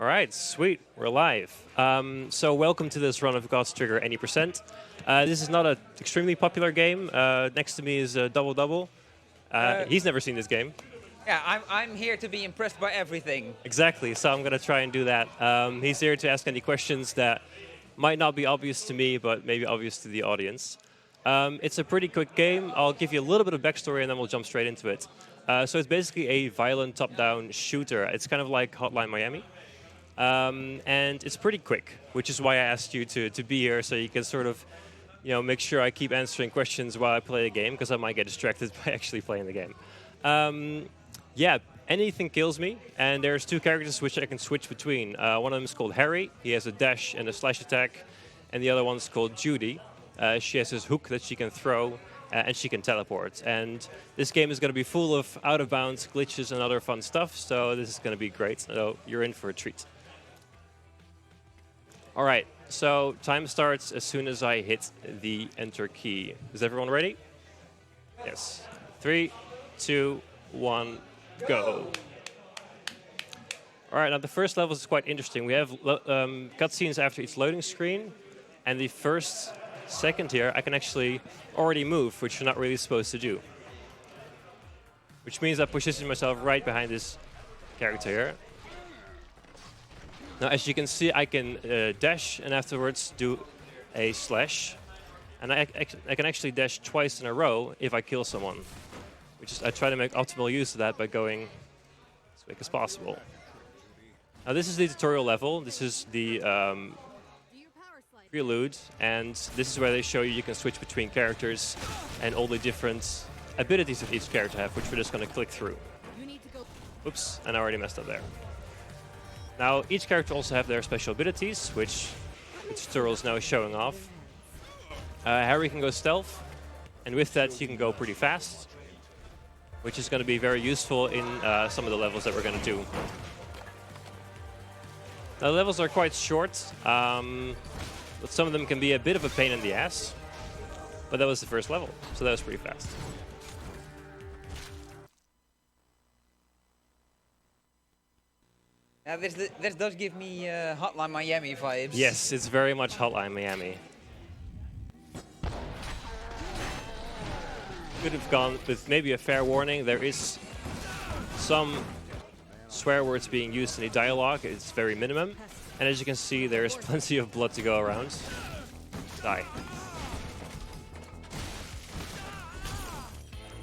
All right, sweet, we're live. So welcome to this run of God's Trigger Any Percent. This is not an extremely popular game. Next to me is Double Double. He's never seen this game. Yeah, I'm here to be impressed by everything. Exactly, so I'm going to try and do that. He's here to ask any questions that might not be obvious to me, but maybe obvious to the audience. It's a pretty quick game. I'll give you a little bit of backstory and then we'll jump straight into it. So it's basically a violent top-down shooter. It's kind of like Hotline Miami. And it's pretty quick, which is why I asked you to be here, so you can sort of, make sure I keep answering questions while I play the game, because I might get distracted by actually playing the game. Yeah, anything kills me, and there's two characters which I can switch between. One of them is called Harry. He has a dash and a slash attack, and the other one's called Judy. She has this hook that she can throw, and she can teleport. And this game is going to be full of out-of-bounds, glitches, and other fun stuff, so this is going to be great. So you're in for a treat. All right, so time starts as soon as I hit the enter key. Is everyone ready? Yes. 3, 2, 1, go. All right, now the first level is quite interesting. We have cutscenes after each loading screen, and the first second here I can actually already move, which you're not really supposed to do. Which means I position myself right behind this character here. Now, as you can see, I can dash and afterwards do a slash. And I can actually dash twice in a row if I kill someone. Which is, I try to make optimal use of that by going as quick as possible. Now, this is the tutorial level. This is the prelude. And this is where they show you can switch between characters and all the different abilities that each character have, which we're just going to click through. Oops, and I already messed up there. Now, each character also have their special abilities, which the tutorial is now showing off. Harry can go stealth, and with that he can go pretty fast, which is going to be very useful in some of the levels that we're going to do. Now, the levels are quite short, but some of them can be a bit of a pain in the ass, but that was the first level, so that was pretty fast. This does give me Hotline Miami vibes. Yes, it's very much Hotline Miami. Could have gone with maybe a fair warning. There is some swear words being used in the dialogue. It's very minimum. And as you can see, there is plenty of blood to go around. Die.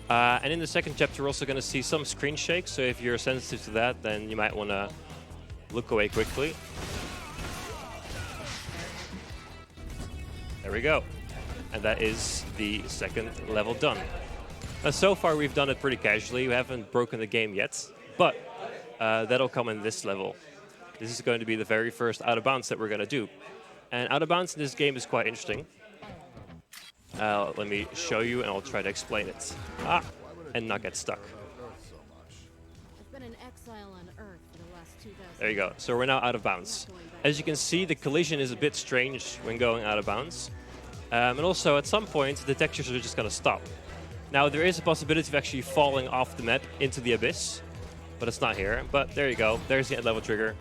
And in the second chapter, we're also going to see some screen shake. So if you're sensitive to that, then you might want to look away quickly. There we go. And that is the second level done. Now, so far, we've done it pretty casually. We haven't broken the game yet, but that'll come in this level. This is going to be the very first out of bounds that we're going to do. And out of bounds in this game is quite interesting. Let me show you, and I'll try to explain it. And not get stuck. There you go. So we're now out of bounds. As you can see, the collision is a bit strange when going out of bounds. And also, at some point, the textures are just going to stop. Now, there is a possibility of actually falling off the map into the abyss, but it's not here. But there you go. There's the end level trigger.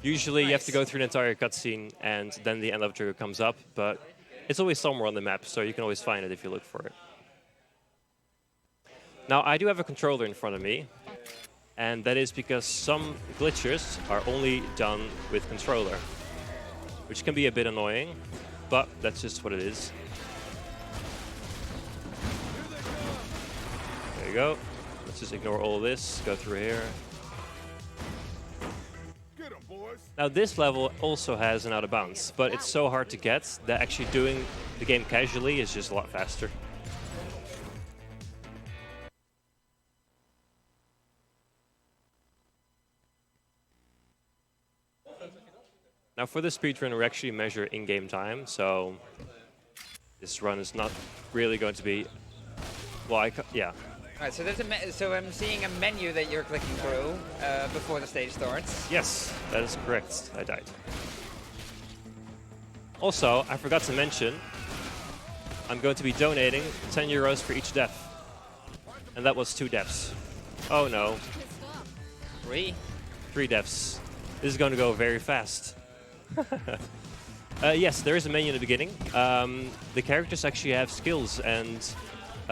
Usually, you have to go through an entire cutscene, and then the end level trigger comes up. But it's always somewhere on the map, so you can always find it if you look for it. Now, I do have a controller in front of me. And that is because some glitches are only done with controller, which can be a bit annoying, but that's just what it is. There you go. Let's just ignore all of this, go through here. Now, this level also has an out of bounds, but it's so hard to get that actually doing the game casually is just a lot faster. Now, for the speedrun, we actually measure in-game time, so this run is not really going to be, well, yeah. All right, so so I'm seeing a menu that you're clicking through before the stage starts. Yes, that is correct. I died. Also, I forgot to mention, I'm going to be donating 10 euros for each death. And that was 2 deaths. Oh no. 3? 3 deaths. This is going to go very fast. Yes, there is a menu in the beginning. The characters actually have skills and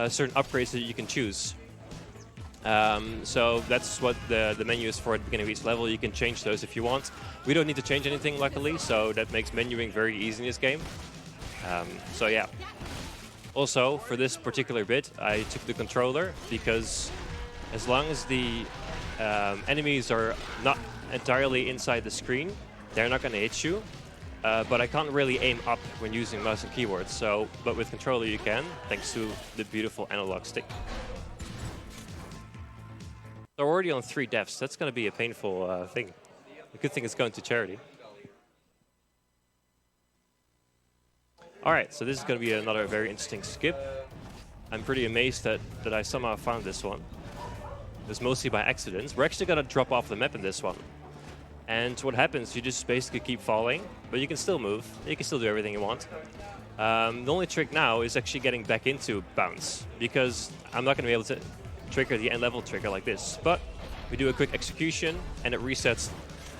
certain upgrades that you can choose. So that's what the menu is for at the beginning of each level. You can change those if you want. We don't need to change anything, luckily, so that makes menuing very easy in this game. So yeah. Also, for this particular bit, I took the controller because as long as the enemies are not entirely inside the screen, they're not going to hit you. But I can't really aim up when using mouse and keyboard. So, but with controller you can, thanks to the beautiful analog stick. They're already on 3 deaths. That's going to be a painful thing. The good thing is going to charity. All right, so this is going to be another very interesting skip. I'm pretty amazed that I somehow found this one. It was mostly by accident. We're actually going to drop off the map in this one. And what happens, you just basically keep falling, but you can still move. You can still do everything you want. The only trick now is actually getting back into bounce, because I'm not going to be able to trigger the end level trigger like this. But we do a quick execution, and it resets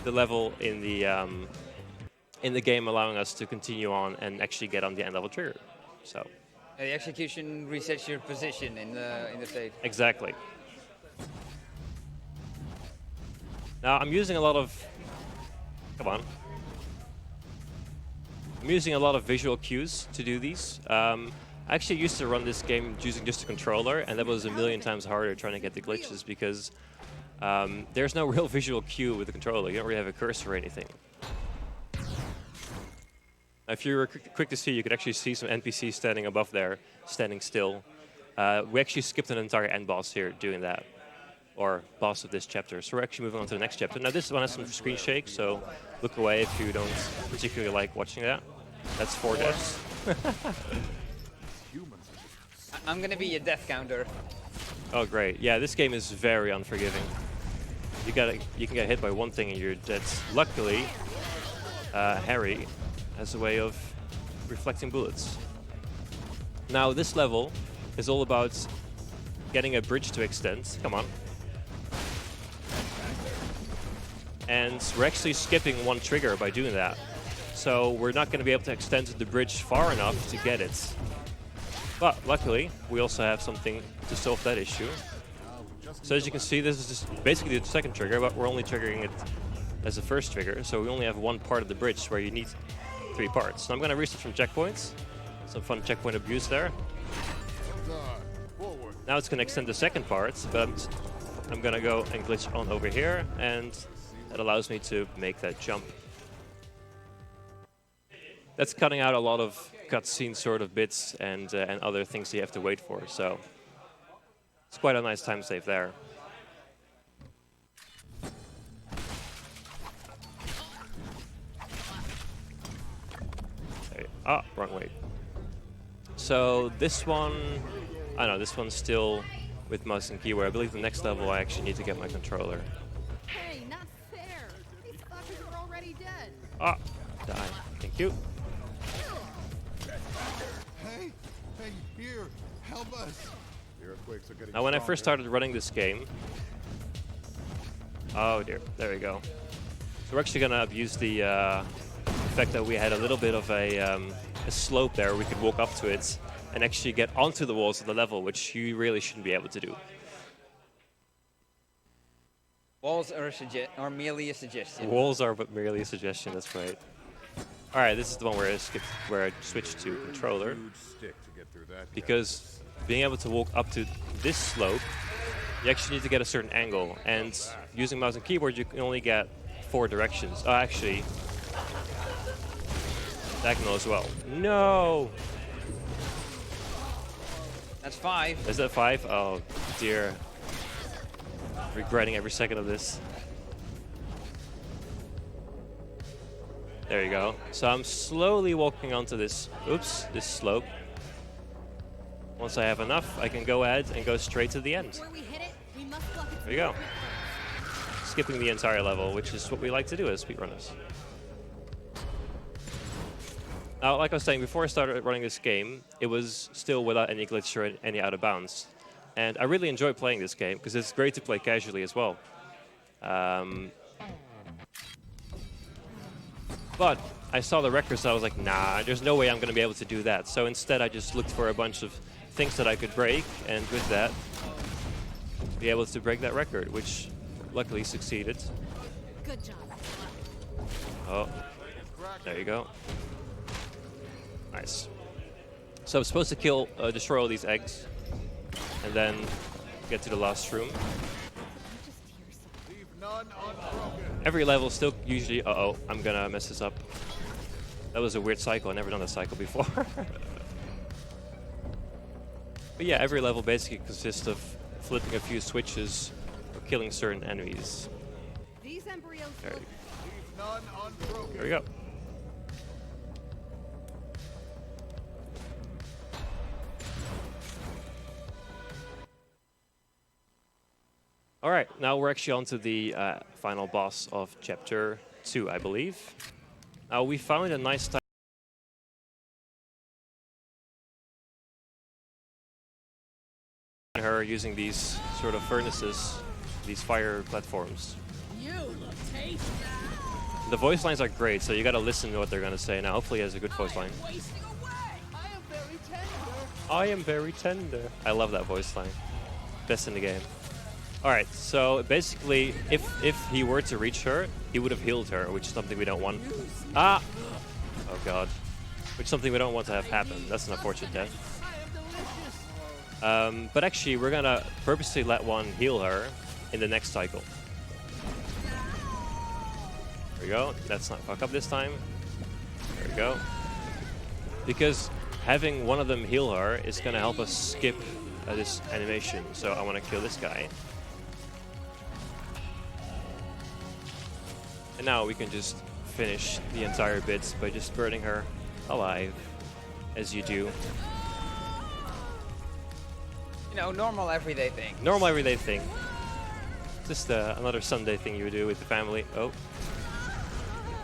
the level in the game, allowing us to continue on and actually get on the end level trigger. So The execution resets your position in the stage. exactly. Now I'm using a lot of... Come on. I'm using a lot of visual cues to do these. I actually used to run this game using just a controller, and that was a million times harder trying to get the glitches because there's no real visual cue with the controller. You don't really have a cursor or anything. If you were quick to see, you could actually see some NPCs standing above there, standing still. We actually skipped an entire end boss here doing that, or boss of this chapter. So we're actually moving on to the next chapter. Now this one has some screen shake, so look away if you don't particularly like watching that. That's 4 deaths. I'm gonna be a death counter. Oh great, yeah, this game is very unforgiving. You can get hit by one thing and you're dead. Luckily, Harry has a way of reflecting bullets. Now this level is all about getting a bridge to extend. Come on. And we're actually skipping one trigger by doing that. So we're not going to be able to extend the bridge far enough to get it. But luckily, we also have something to solve that issue. So as you can see, this is just basically the second trigger, but we're only triggering it as the first trigger. So we only have one part of the bridge where you need 3 parts. So I'm going to reset some checkpoints. Some fun checkpoint abuse there. Now it's going to extend the second part, but I'm going to go and glitch on over here, and that allows me to make that jump. That's cutting out a lot of cutscene sort of bits and other things you have to wait for, so it's quite a nice time save there. Ah, wrong way. So this one, I know this one's still with mouse and keyboard. I believe the next level I actually need to get my controller. Hey, not fair. These fuckers are already dead. Ah, die. Thank you. Hey, here, help us. The earthquakes are getting Now, when I first started running this game, oh dear, there we go. So we're actually gonna abuse the fact that we had a little bit of a slope there. We could walk up to it and actually get onto the walls of the level, which you really shouldn't be able to do. Walls are merely a suggestion. Walls are but merely a suggestion. That's right. All right, this is the one where I switched to controller, because being able to walk up to this slope, you actually need to get a certain angle, and using mouse and keyboard, you can only get 4 directions. Oh, actually, diagonal as well. No! That's 5. Is that 5? Oh, dear. Regretting every second of this. There you go. So I'm slowly walking onto this, this slope. Once I have enough, I can go ahead and go straight to the end. There you go. Skipping the entire level, which is what we like to do as speedrunners. Now, like I was saying, before I started running this game, it was still without any glitch or any out of bounds. And I really enjoy playing this game, because it's great to play casually as well. But I saw the record, so I was like, nah, there's no way I'm going to be able to do that. So instead, I just looked for a bunch of things that I could break, and with that, be able to break that record, which luckily succeeded. Good job. Oh, there you go. Nice. So I'm supposed to destroy all these eggs, and then get to the last room. Leave none unbroken. Every level still usually... Uh-oh, I'm gonna mess this up. That was a weird cycle. I've never done a cycle before. But yeah, every level basically consists of flipping a few switches or killing certain enemies. These embryos There, look Leave none unbroken. there we go. All right, now we're actually on to the final boss of Chapter 2, I believe. Now, we found a nice time her using these sort of furnaces, these fire platforms. you look tasty. The voice lines are great, so you gotta listen to what they're gonna say. Now, hopefully he has a good voice line. Wasting away. I am very tender. I am very tender. I love that voice line. Best in the game. Alright, so basically, if he were to reach her, he would have healed her, which is something we don't want. Ah! Oh god. Which is something we don't want to have happen. That's an unfortunate death. But actually, we're gonna purposely let one heal her in the next cycle. There we go. Let's not fuck up this time. There we go. Because having one of them heal her is gonna help us skip this animation. So I want to kill this guy. And now we can just finish the entire bit by just burning her alive, as you do. You know, normal everyday thing. Normal everyday thing. Just another Sunday thing you would do with the family. Oh.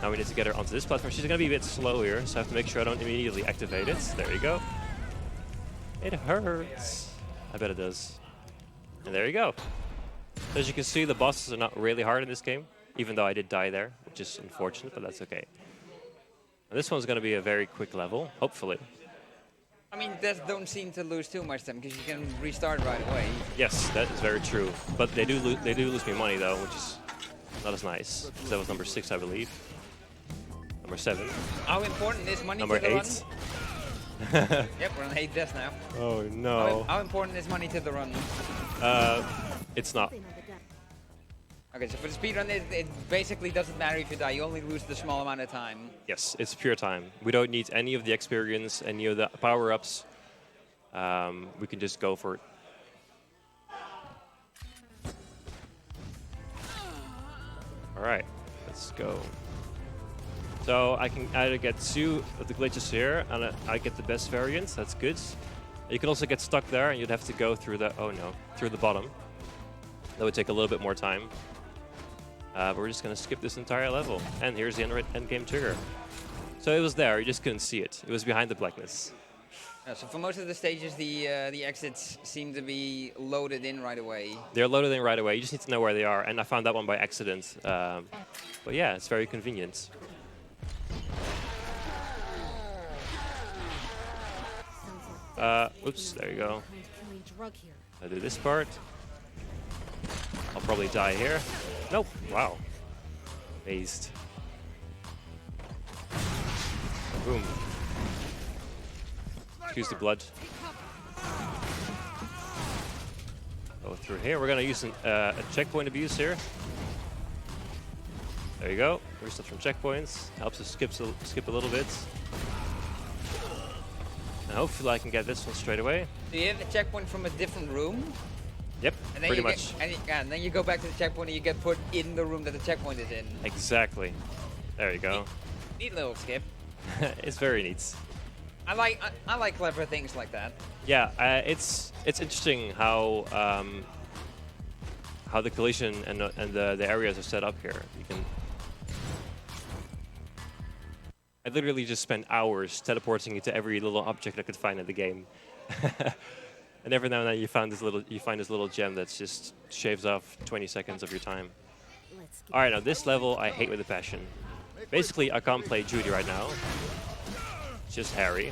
Now we need to get her onto this platform. She's going to be a bit slow here, so I have to make sure I don't immediately activate it. There you go. It hurts. I bet it does. And there you go. As you can see, the bosses are not really hard in this game, even though I did die there, which is unfortunate, but that's okay. And this one's going to be a very quick level, hopefully. I mean, that don't seem to lose too much time because you can restart right away. Yes, that is very true. But they do lose me money though, which is not as nice. Because that was number 6, I believe. Number 7. How important is money Number to the 8. run? Yep, we're on 8 deaths now. Oh no. How important is money to the run? It's not. Okay, so for the speedrun, it basically doesn't matter if you die. You only lose the small amount of time. Yes, it's pure time. We don't need any of the experience, any of the power-ups. We can just go for it. All right, let's go. So I can either get 2 of the glitches here, and I get the best variant. That's good. You can also get stuck there, and you'd have to go through the through the bottom. That would take a little bit more time. But we're just going to skip this entire level. And here's the end game trigger. So it was there, you just couldn't see it. It was behind the blackness. So for most of the stages, the exits seem to be loaded in right away. They're loaded in right away. You just need to know where they are. And I found that one by accident. But yeah, it's very convenient. Oops, there you go. I'll do this part. I'll probably die here. Nope. Wow. Amazed. Boom. Excuse the blood. Go through here. We're gonna use a checkpoint abuse here. There you go. Reset from checkpoints. Helps us skip a little bit. And hopefully I can get this one straight away. Do you have the checkpoint from a different room? Yep, And then pretty you much. and then you go back to the checkpoint and you get put in the room that the checkpoint is in. Exactly. There you go. Neat little skip. It's very neat. I like clever things like that. Yeah, it's interesting how the collision and the areas are set up here. You can. I literally just spent hours teleporting into every little object I could find in the game. And every now and then you find this little gem that just shaves off 20 seconds of your time. All right, now this level I hate with a passion. Basically, I can't play Judy right now. It's just Harry.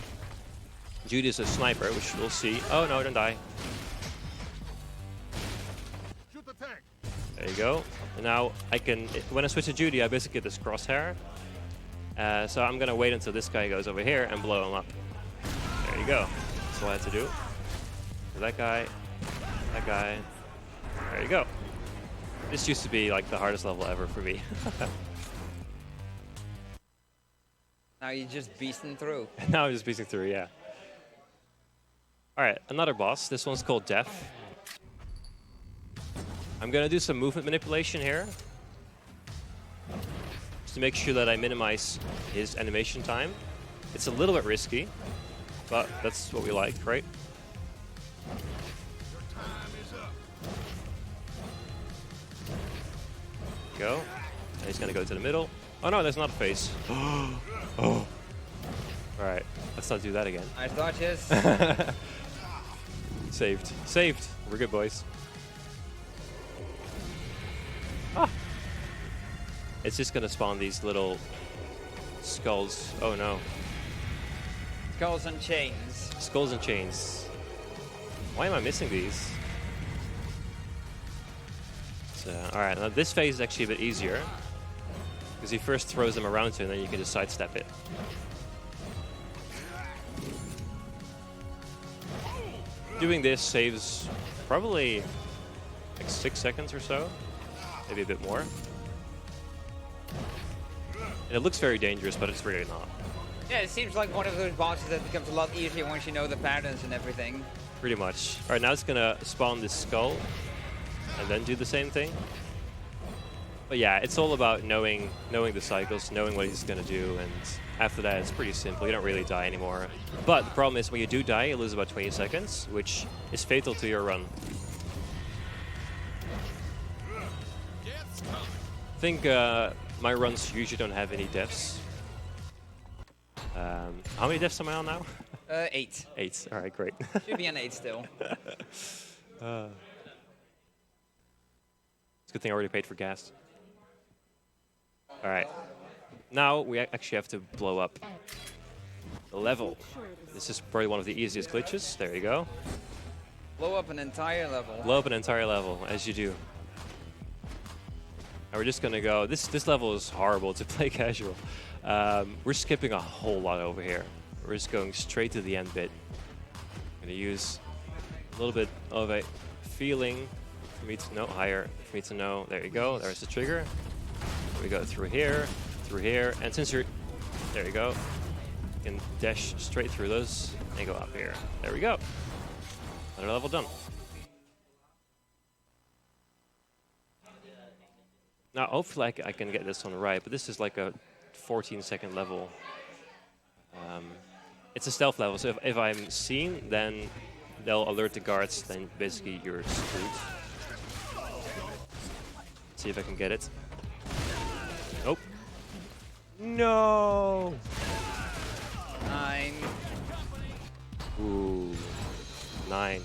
Judy is a sniper, which we'll see. Oh no, don't die. Shoot the tank. There you go. And now I can, when I switch to Judy, I basically get this crosshair. So I'm gonna wait until this guy goes over here and blow him up. There you go. That's all I had to do. So that guy. There you go. This used to be like the hardest level ever for me. Now you're just beasting through. Now I'm just beating through, yeah. Alright, another boss. This one's called Death. I'm gonna do some movement manipulation here. Just to make sure that I minimize his animation time. It's a little bit risky, but that's what we like, right? Your time is up. Go. And he's gonna go to the middle. Oh no, there's not a face. Oh. Alright, let's not do that again. I thought yes. Saved. Saved. We're good, boys. Ah. It's just gonna spawn these little skulls. Oh no. Skulls and chains. Skulls and chains. Why am I missing these? So, alright, now this phase is actually a bit easier. Because he first throws them around you and then you can just sidestep it. Doing this saves probably like 6 seconds or so. Maybe a bit more. And it looks very dangerous, but it's really not. Yeah, it seems like one of those bosses that becomes a lot easier once you know the patterns and everything. Pretty much. Alright, now it's gonna spawn this skull and then do the same thing. But yeah, it's all about knowing the cycles, knowing what he's gonna do, and after that it's pretty simple. You don't really die anymore. But the problem is when you do die, you lose about 20 seconds, which is fatal to your run. I think my runs usually don't have any deaths. How many deaths am I on now? 8. 8. Alright, great. Should be an 8 still. It's a good thing I already paid for gas. Alright. Now we actually have to blow up the level. This is probably one of the easiest glitches. There you go. Blow up an entire level. Blow up an entire level, as you do. And we're just gonna go. This level is horrible to play casual. We're skipping a whole lot over here. We're just going straight to the end bit. I'm gonna use a little bit of a feeling for me to know higher. For me to know. There you go. There's the trigger. We go through here, and since you're, there you go, you can dash straight through those and go up here. There we go. Another level done. Now, hopefully I can get this one right, but this is like a 14-second level. It's a stealth level, so if I'm seen, then they'll alert the guards, then basically you're screwed. Let's see if I can get it. Nope. No! 9. Ooh. 9.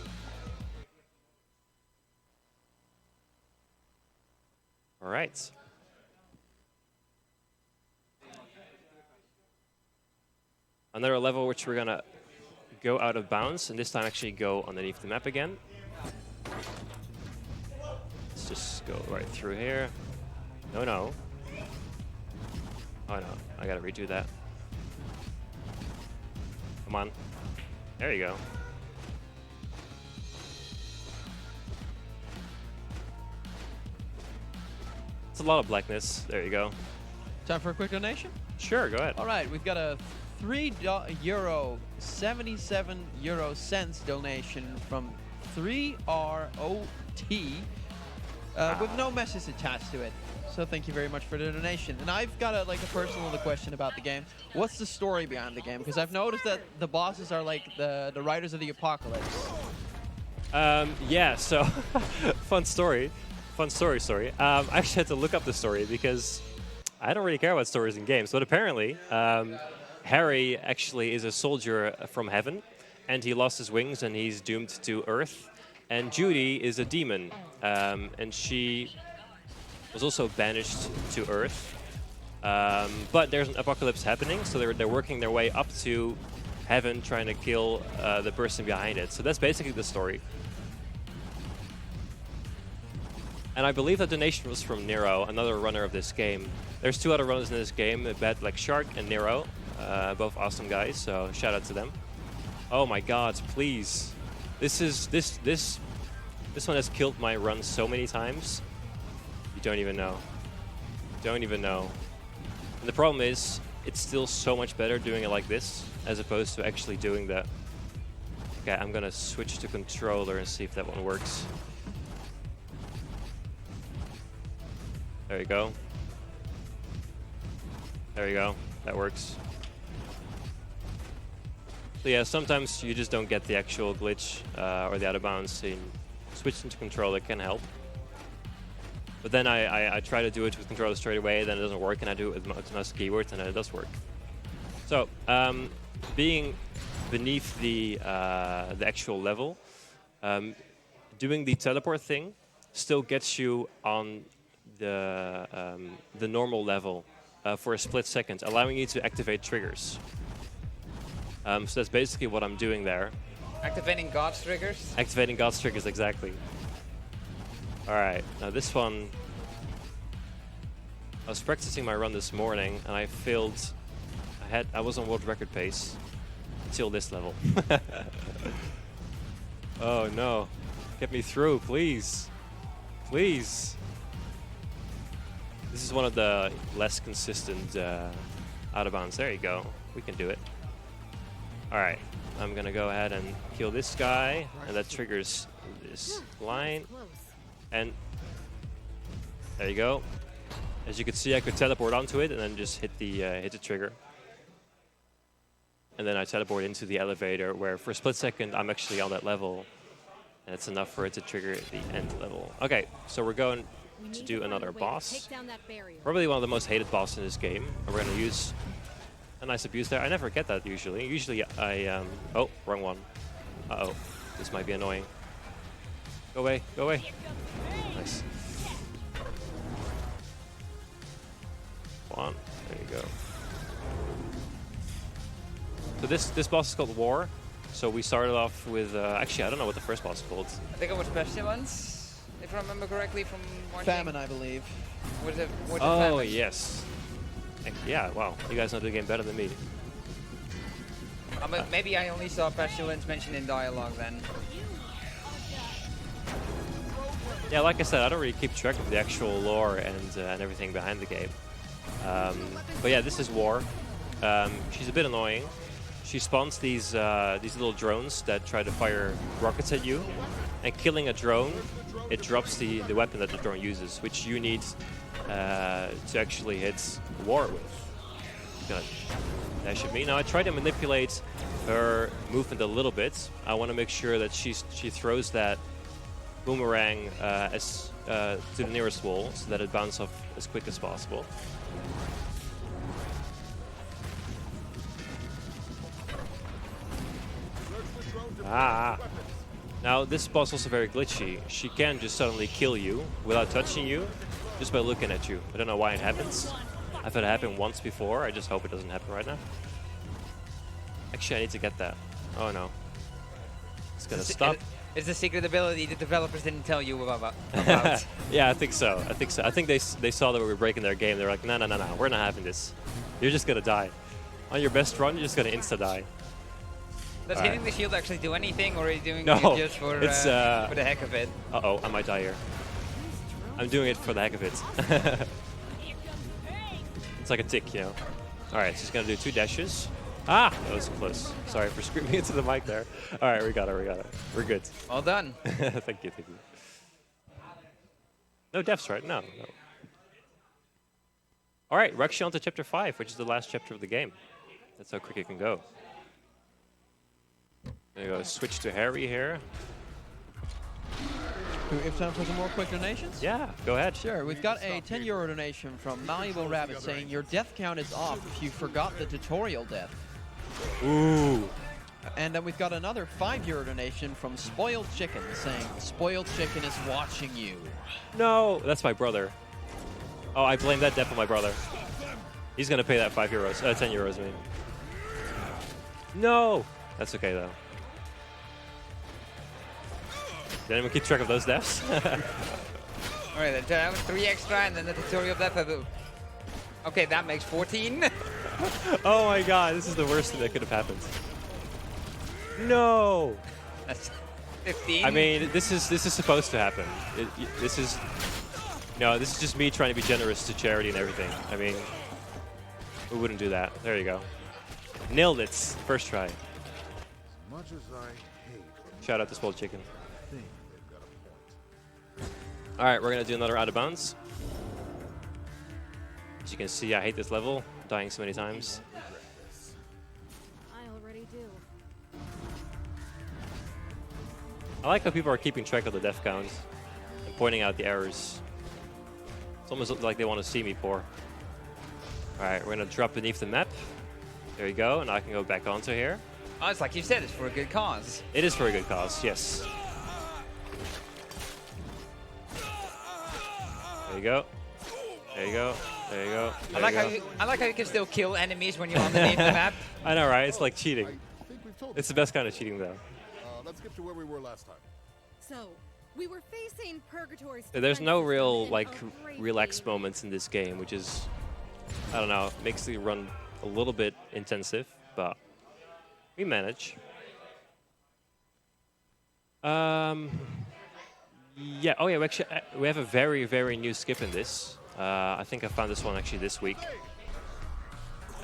All right. Another level which we're gonna go out of bounds, and this time actually go underneath the map again. Let's just go right through here. No, no. Oh no, I gotta redo that. Come on. There you go. It's a lot of blackness. There you go. Time for a quick donation? Sure, go ahead. All right, we've got a €3.77 donation from 3ROT with no message attached to it. So thank you very much for the donation. And I've got a personal question about the game. What's the story behind the game? Because I've noticed that the bosses are like the Riders of the Apocalypse. Yeah, so fun story. I actually had to look up the story because I don't really care about stories in games. But apparently, Harry actually is a soldier from heaven, and he lost his wings and he's doomed to Earth. And Judy is a demon, and she was also banished to Earth. But there's an apocalypse happening, so they're working their way up to heaven, trying to kill the person behind it. So that's basically the story. And I believe that donation was from Nero, another runner of this game. There's 2 other runners in this game, Bad Black Shark and Nero, both awesome guys. So shout out to them. Oh my God! Please, this one has killed my run so many times. You don't even know. Don't even know. And the problem is, it's still so much better doing it like this as opposed to actually doing that. Okay, I'm gonna switch to controller and see if that one works. There you go. There you go. That works. So yeah, sometimes you just don't get the actual glitch or the out of bounds. And switching to controller can help. But then I try to do it with controller straight away, then it doesn't work, and I do it with mouse keyboard, and then it does work. So being beneath the actual level, doing the teleport thing still gets you on the normal level for a split second, allowing you to activate triggers. So that's basically what I'm doing there. Activating God's triggers? Activating God's triggers, exactly. Alright, now this one... I was practicing my run this morning and I failed... I was on world record pace until this level. Oh no. Get me through, please. Please. This is one of the less consistent out of bounds. There you go. We can do it. Alright. I'm gonna go ahead and kill this guy, and that triggers this line. And there you go. As you can see, I could teleport onto it and then just hit the trigger. And then I teleport into the elevator, where for a split second I'm actually on that level, and it's enough for it to trigger the end level. Okay, so we're going to do another boss. Probably one of the most hated bosses in this game. And we're going to use a nice abuse there. I never get that usually. Usually I oh, wrong one. Uh-oh. This might be annoying. Go away, go away. Nice. One. There you go. So this boss is called War. So we started off with actually I don't know what the first boss is called. I think it was Pestilence, if I remember correctly from watching. Famine, I believe. Was it Oh Famine? yes. Yeah, wow. You guys know the game better than me. Maybe I only saw Pestilence mentioned in dialogue then. Yeah, like I said, I don't really keep track of the actual lore and everything behind the game. But yeah, this is War. She's a bit annoying. She spawns these little drones that try to fire rockets at you. And killing a drone, it drops the weapon that the drone uses, which you need to actually hit War with. Gonna dash at me. Now I try to manipulate her movement a little bit. I want to make sure that she throws that boomerang to the nearest wall so that it bounces off as quick as possible. Ah! Now this boss is also very glitchy. She can just suddenly kill you without touching you, just by looking at you. I don't know why it happens. I've had it happen once before. I just hope it doesn't happen right now. Actually, I need to get that. Oh no. It's gonna stop. It's a secret ability the developers didn't tell you about. Yeah, I think so. I think so. I think they saw that we were breaking their game. They were like, no, we're not having this. You're just gonna die. On your best run, you're just gonna insta-die. Does hitting the shield actually do anything, or are you doing No, it just for the heck of it? Uh-oh, I might die here. I'm doing it for the heck of it. It's like a tick, you know. Alright, she's gonna do 2 dashes. Ah! That was close. Sorry for screaming into the mic there. Alright, we got it. We're good. All done. Thank you. No deaths, right? No. Alright, we're actually on to chapter 5, which is the last chapter of the game. That's how quick it can go. There you go, switch to Harry here. Do we have time for some more quick donations? Yeah, go ahead. Sure, we've got a 10 euro donation from Malleable Rabbit saying your death count is off if you forgot the tutorial death. Ooh. And then we've got another 5 euro donation from Spoiled Chicken saying Spoiled Chicken is watching you. No, that's my brother. Oh, I blame that death on my brother. He's gonna pay that 5 euros, 10 euros, I mean. No! That's okay though. Did anyone keep track of those deaths? Alright, that was 3 extra and then the tutorial death. Okay, that makes 14. Oh my god, this is the worst thing that could have happened. No! That's 15. I mean, this is supposed to happen. This is just me trying to be generous to charity and everything. I mean, we wouldn't do that. There you go. Nailed it. First try. As much as I hate Shout out to Spoiled Chicken. thing, they've got a point. All right, we're gonna do another out of bounds. As you can see, I hate this level. Dying so many times. I already do. I like how people are keeping track of the death count and pointing out the errors. It's almost like they want to see me pour. All right, we're gonna drop beneath the map. There you go, and I can go back onto here. Oh, it's like you said, it's for a good cause. It is for a good cause, yes. There you go. There you go. There you go. I like how you can still kill enemies when you're underneath the map. I know, right? It's like cheating. I think we've told It's the best kind of cheating, though. Let's get to where we were last time. So, we were facing Purgatory's There's no defense real, system like, in a great relax lead. moments in this game, which is, I don't know, makes the run a little bit intensive, but we manage. Yeah, oh yeah, we have a very, very new skip in this. I think I found this one actually this week.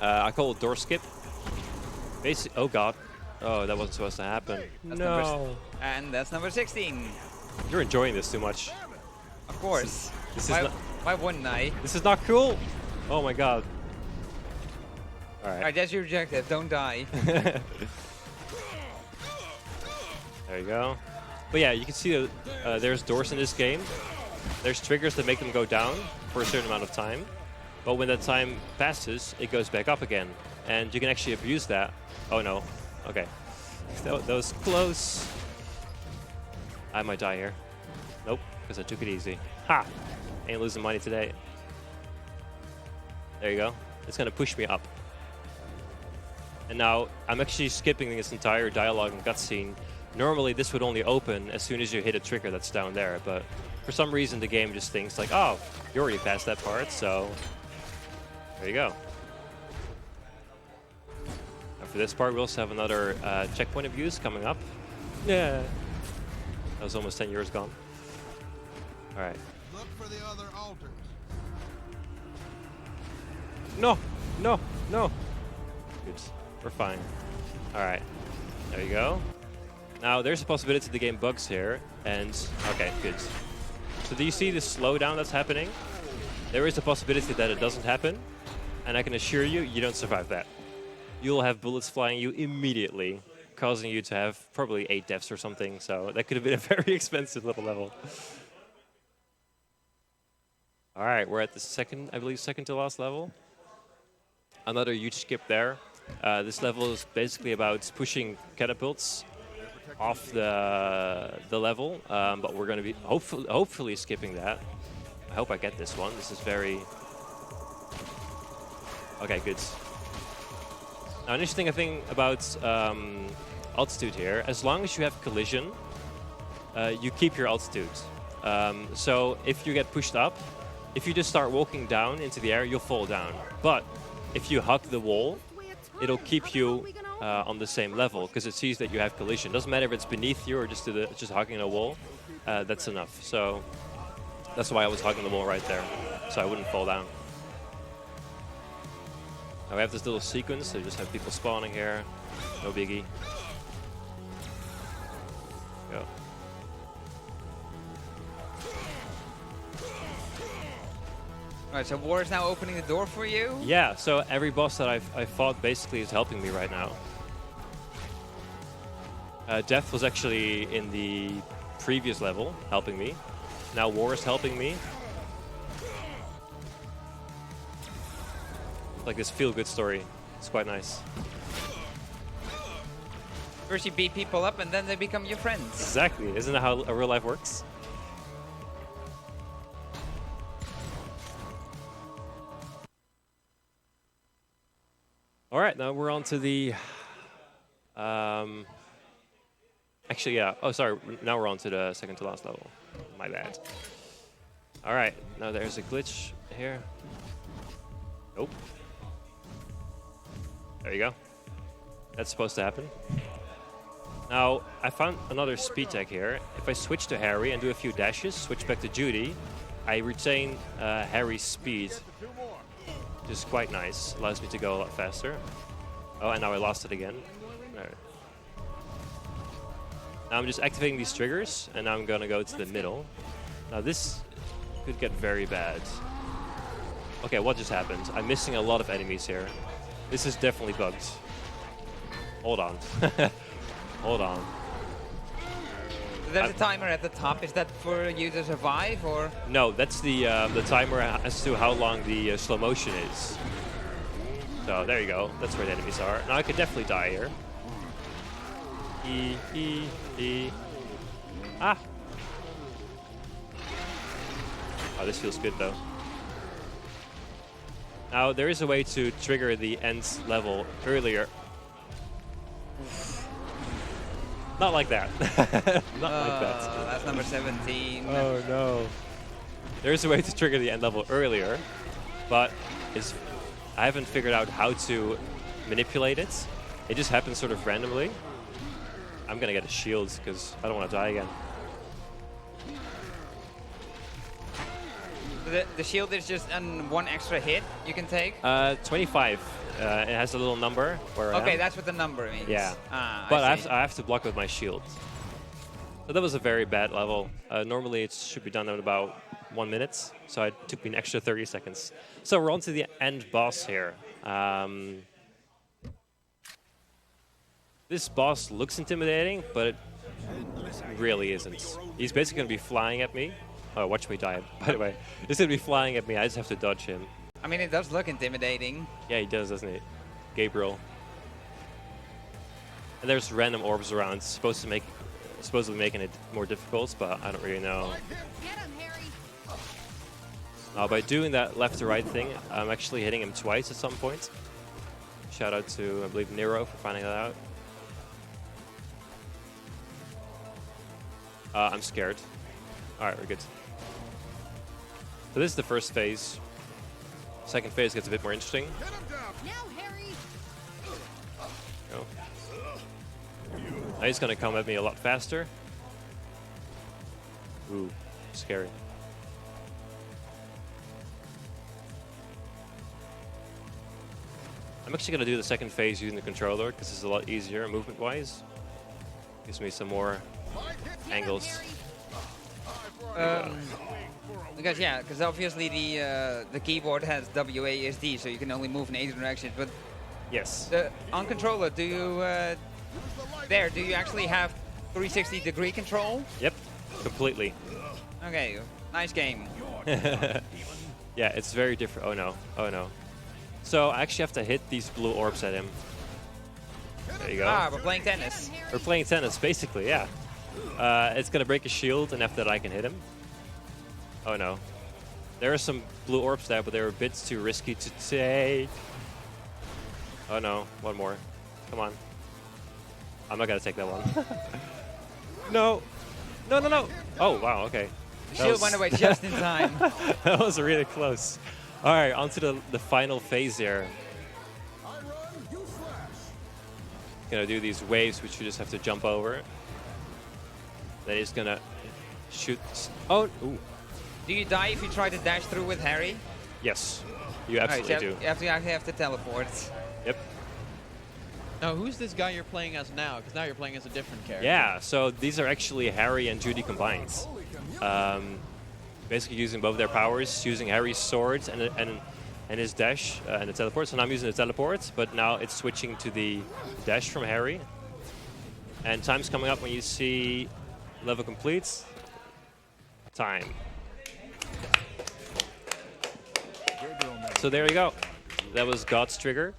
I call it door skip. Oh god. Oh, that wasn't supposed to happen. That's No. And that's number 16. You're enjoying this too much. Of course. This is why, not, why wouldn't I? this is not cool. Oh my god. All Alright, right. that's your objective. Don't die. There you go. But yeah, you can see that there's doors in this game. There's triggers that make them go down for a certain amount of time. But when that time passes, it goes back up again. And you can actually abuse that. Oh no. Okay. That was close. I might die here. Nope, because I took it easy. Ha! Ain't losing money today. There you go. It's going to push me up. And now, I'm actually skipping this entire dialogue and cutscene. Normally, this would only open as soon as you hit a trigger that's down there, but for some reason, the game just thinks like, oh, you already passed that part, so there you go. And for this part, we also have another checkpoint abuse coming up. Yeah. That was almost 10 years gone. All right. Look for the other altars. No, no, no. Good. We're fine. All right. There you go. Now, there's a possibility the game bugs here, and okay, good. So do you see the slowdown that's happening? There is a possibility that it doesn't happen, and I can assure you, you don't survive that. You'll have bullets flying you immediately, causing you to have probably 8 deaths or something, so that could have been a very expensive little level. All right, we're at the second to last level. Another huge skip there. This level is basically about pushing catapults off the level, but we're going to be hopefully skipping that. I hope I get this one. This is very... Okay, good. Now, an interesting thing about altitude here, as long as you have collision, you keep your altitude. So if you get pushed up, if you just start walking down into the air, you'll fall down. But if you hug the wall, it'll keep you on the same level because it sees that you have collision. Doesn't matter if it's beneath you or just hugging a wall. That's enough. So that's why I was hugging the wall right there, so I wouldn't fall down. Now we have this little sequence, so you just have people spawning here. No biggie. Go. Alright, so War is now opening the door for you? Yeah, so every boss that I've fought basically is helping me right now. Death was actually in the previous level, helping me. Now War is helping me. Like this feel-good story. It's quite nice. First you beat people up and then they become your friends. Exactly. Isn't that how real life works? All right, now we're on to the. Actually, yeah. Oh, sorry. Now we're on to the second to last level. My bad. All right. Now there's a glitch here. Nope. There you go. That's supposed to happen. Now, I found another speed tech here. If I switch to Harry and do a few dashes, switch back to Judy, I retain Harry's speed. Which is quite nice. Allows me to go a lot faster. Oh, and now I lost it again. All right. Now I'm just activating these triggers, and now I'm going to go to the middle. Now this could get very bad. Okay, what just happened? I'm missing a lot of enemies here. This is definitely bugged. Hold on. Hold on. There's a timer at the top. Is that for you to survive, or? No, that's the timer as to how long the slow motion is. So there you go. That's where the enemies are. Now I could definitely die here. E. Ah! Oh, this feels good though. Now there is a way to trigger the end level earlier. Not like that. Not like that. That's number 17. Oh no. There's a way to trigger the end level earlier, but I haven't figured out how to manipulate it. It just happens sort of randomly. I'm gonna get a shield because I don't want to die again. The shield is just one extra hit you can take? 25. It has a little number where I am. That's what the number means. Yeah. But I have to block with my shield. So that was a very bad level. Normally it should be done in about 1 minute, so it took me an extra 30 seconds. So we're on to the end boss here. This boss looks intimidating, but it really isn't. He's basically going to be flying at me. Oh, watch me die, by the way. He's going to be flying at me. I just have to dodge him. I mean, it does look intimidating. Yeah, he does, doesn't he? Gabriel. And there's random orbs around, supposedly making it more difficult, but I don't really know. Get him, Harry. By doing that left to right thing, I'm actually hitting him twice at some point. Shout out to, I believe, Nero for finding that out. I'm scared. Alright, we're good. So this is the first phase. Second phase gets a bit more interesting. Now, Harry. Oh. Now he's gonna come at me a lot faster. Ooh, scary. I'm actually gonna do the second phase using the controller because it's a lot easier movement-wise. Gives me some more angles. Because obviously the keyboard has WASD, so you can only move in 8 directions. But Yes. on controller, do you actually have 360-degree control? Yep. Completely. Okay, nice game. Yeah, it's very different. Oh no. Oh no. So I actually have to hit these blue orbs at him. There you go. We're playing tennis. We're playing tennis, basically, yeah. It's gonna break a shield, and after that I can hit him. Oh no. There are some blue orbs there, but they were a bit too risky to take. Oh no, one more. Come on. I'm not gonna take that one. No. No, no, no. Oh, wow, okay. Shield went away just in time. That was really close. All right, on to the final phase here. Gonna do these waves, which you just have to jump over. Then he's gonna shoot. Oh, ooh. Do you die if you try to dash through with Harry? Yes, you absolutely do. You actually have to teleport. Yep. Now, who's this guy you're playing as now? Because now you're playing as a different character. Yeah, so these are actually Harry and Judy combined. Basically using both their powers, using Harry's sword and his dash and the teleport. So now I'm using the teleport, but now it's switching to the dash from Harry. And time's coming up when you see level complete. Time. So there you go. That was God's Trigger.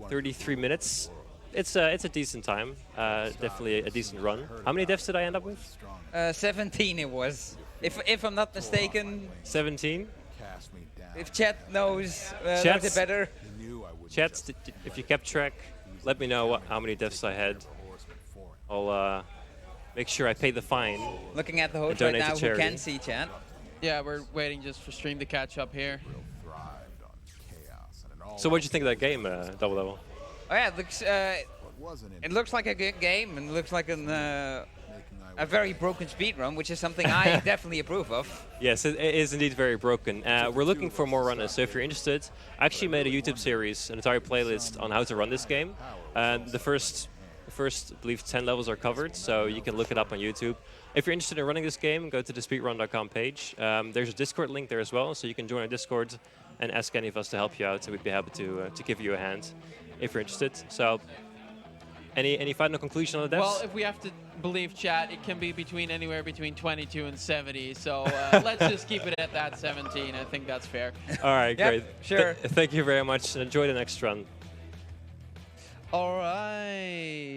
33 minutes. It's a decent time. Definitely a decent run. How many deaths did I end up with? 17 it was. If I'm not mistaken. 17? If chat knows it better. chat, if you kept track, let me know how many deaths I had. I'll make sure I pay the fine. Looking at the host donate right to now, who charity. can see chat. Yeah, we're waiting just for stream to catch up here. So what'd you think of that game, Double Double? Oh yeah, it looks like a good game, and looks like a very broken speedrun, which is something I definitely approve of. Yes, it is indeed very broken. We're looking for more runners, so if you're interested, I actually made a YouTube series, an entire playlist on how to run this game. The first, I believe, 10 levels are covered, so you can look it up on YouTube. If you're interested in running this game, go to the speedrun.com page. There's a Discord link there as well, so you can join our Discord and ask any of us to help you out, and we'd be happy to give you a hand if you're interested. So, any final conclusion on the deaths? Well, if we have to believe chat, it can be anywhere between 22 and 70. So let's just keep it at that 17. I think that's fair. All right, Yep, great. sure. Thank you very much, and enjoy the next run. All right.